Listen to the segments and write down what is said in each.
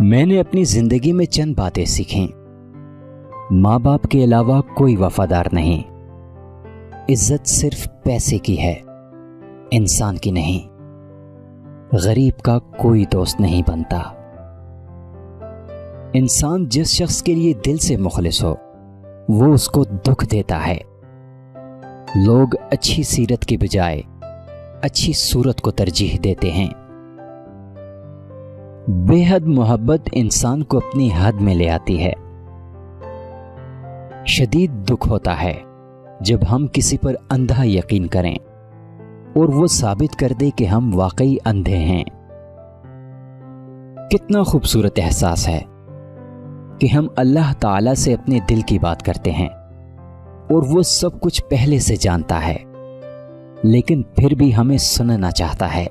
میں نے اپنی زندگی میں چند باتیں سیکھیں۔ ماں باپ کے علاوہ کوئی وفادار نہیں۔ عزت صرف پیسے کی ہے، انسان کی نہیں۔ غریب کا کوئی دوست نہیں بنتا۔ انسان جس شخص کے لیے دل سے مخلص ہو وہ اس کو دکھ دیتا ہے۔ لوگ اچھی سیرت کے بجائے اچھی صورت کو ترجیح دیتے ہیں۔ بے حد محبت انسان کو اپنی حد میں لے آتی ہے۔ شدید دکھ ہوتا ہے جب ہم کسی پر اندھا یقین کریں اور وہ ثابت کر دے کہ ہم واقعی اندھے ہیں۔ کتنا خوبصورت احساس ہے کہ ہم اللہ تعالی سے اپنے دل کی بات کرتے ہیں اور وہ سب کچھ پہلے سے جانتا ہے، لیکن پھر بھی ہمیں سننا چاہتا ہے۔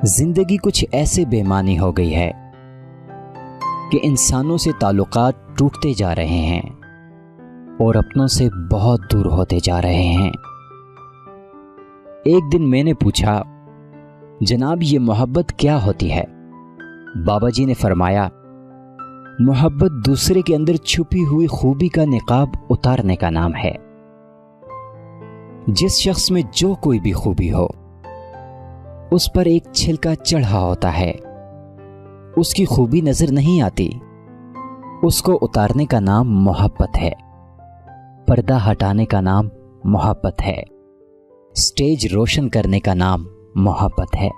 زندگی کچھ ایسے بے معنی ہو گئی ہے کہ انسانوں سے تعلقات ٹوٹتے جا رہے ہیں اور اپنوں سے بہت دور ہوتے جا رہے ہیں۔ ایک دن میں نے پوچھا، جناب یہ محبت کیا ہوتی ہے؟ بابا جی نے فرمایا، محبت دوسرے کے اندر چھپی ہوئی خوبی کا نقاب اتارنے کا نام ہے۔ جس شخص میں جو کوئی بھی خوبی ہو اس پر ایک چھلکا چڑھا ہوتا ہے، اس کی خوبی نظر نہیں آتی، اس کو اتارنے کا نام محبت ہے، پردہ ہٹانے کا نام محبت ہے، سٹیج روشن کرنے کا نام محبت ہے۔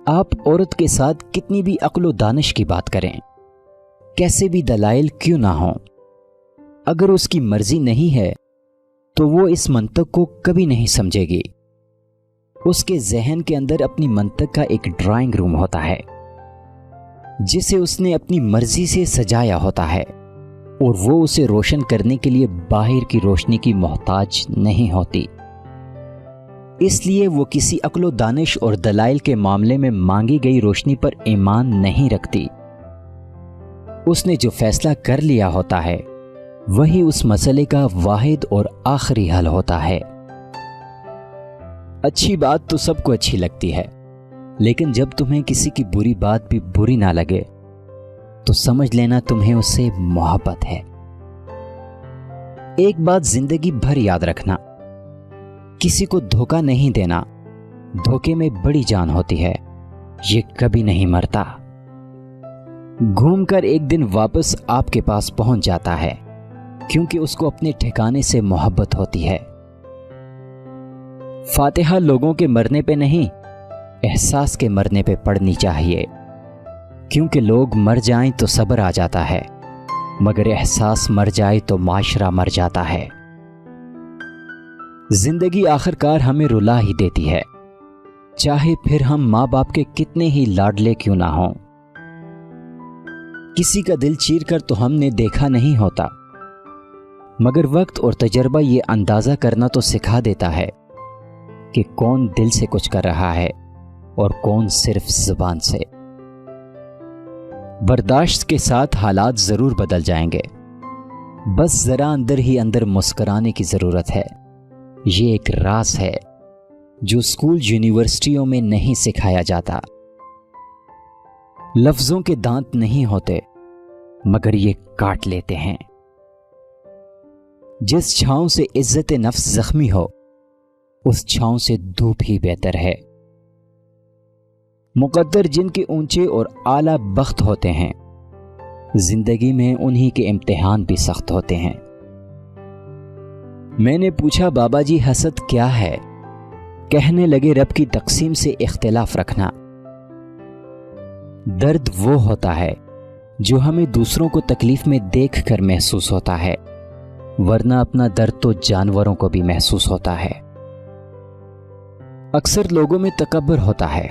آپ عورت کے ساتھ کتنی بھی عقل و دانش کی بات کریں، کیسے بھی دلائل کیوں نہ ہوں، اگر اس کی مرضی نہیں ہے تو وہ اس منطق کو کبھی نہیں سمجھے گی۔ اس کے ذہن کے اندر اپنی منطق کا ایک ڈرائنگ روم ہوتا ہے جسے اس نے اپنی مرضی سے سجایا ہوتا ہے، اور وہ اسے روشن کرنے کے لیے باہر کی روشنی کی محتاج نہیں ہوتی۔ اس لیے وہ کسی عقل و دانش اور دلائل کے معاملے میں مانگی گئی روشنی پر ایمان نہیں رکھتی۔ اس نے جو فیصلہ کر لیا ہوتا ہے وہی اس مسئلے کا واحد اور آخری حل ہوتا ہے۔ اچھی بات تو سب کو اچھی لگتی ہے، لیکن جب تمہیں کسی کی بری بات بھی بری نہ لگے تو سمجھ لینا تمہیں اس سے محبت ہے۔ ایک بات زندگی بھر یاد رکھنا، کسی کو دھوکہ نہیں دینا۔ دھوکے میں بڑی جان ہوتی ہے، یہ کبھی نہیں مرتا۔ گھوم کر ایک دن واپس آپ کے پاس پہنچ جاتا ہے، کیونکہ اس کو اپنے ٹھکانے سے محبت ہوتی ہے۔ فاتحہ لوگوں کے مرنے پہ نہیں، احساس کے مرنے پہ پڑھنی چاہیے، کیونکہ لوگ مر جائیں تو صبر آ جاتا ہے، مگر احساس مر جائے تو معاشرہ مر جاتا ہے۔ زندگی آخرکار ہمیں رلا ہی دیتی ہے، چاہے پھر ہم ماں باپ کے کتنے ہی لاڈلے کیوں نہ ہوں۔ کسی کا دل چیر کر تو ہم نے دیکھا نہیں ہوتا، مگر وقت اور تجربہ یہ اندازہ کرنا تو سکھا دیتا ہے کہ کون دل سے کچھ کر رہا ہے اور کون صرف زبان سے۔ برداشت کے ساتھ حالات ضرور بدل جائیں گے، بس ذرا اندر ہی اندر مسکرانے کی ضرورت ہے۔ یہ ایک راز ہے جو اسکول یونیورسٹیوں میں نہیں سکھایا جاتا۔ لفظوں کے دانت نہیں ہوتے، مگر یہ کاٹ لیتے ہیں۔ جس چھاؤں سے عزت نفس زخمی ہو اس چھاؤں سے دھوپ ہی بہتر ہے۔ مقدر جن کے اونچے اور اعلیٰ بخت ہوتے ہیں، زندگی میں انہی کے امتحان بھی سخت ہوتے ہیں۔ میں نے پوچھا، بابا جی حسد کیا ہے؟ کہنے لگے، رب کی تقسیم سے اختلاف رکھنا۔ درد وہ ہوتا ہے جو ہمیں دوسروں کو تکلیف میں دیکھ کر محسوس ہوتا ہے، ورنہ اپنا درد تو جانوروں کو بھی محسوس ہوتا ہے۔ اکثر لوگوں میں تکبر ہوتا ہے،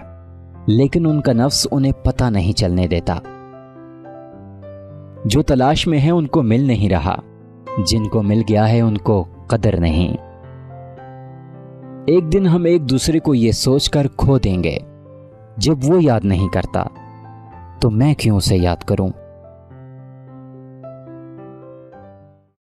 لیکن ان کا نفس انہیں پتہ نہیں چلنے دیتا۔ جو تلاش میں ہے ان کو مل نہیں رہا، جن کو مل گیا ہے ان کو قدر نہیں۔ ایک دن ہم ایک دوسرے کو یہ سوچ کر کھو دیں گے، جب وہ یاد نہیں کرتا تو میں کیوں اسے یاد کروں۔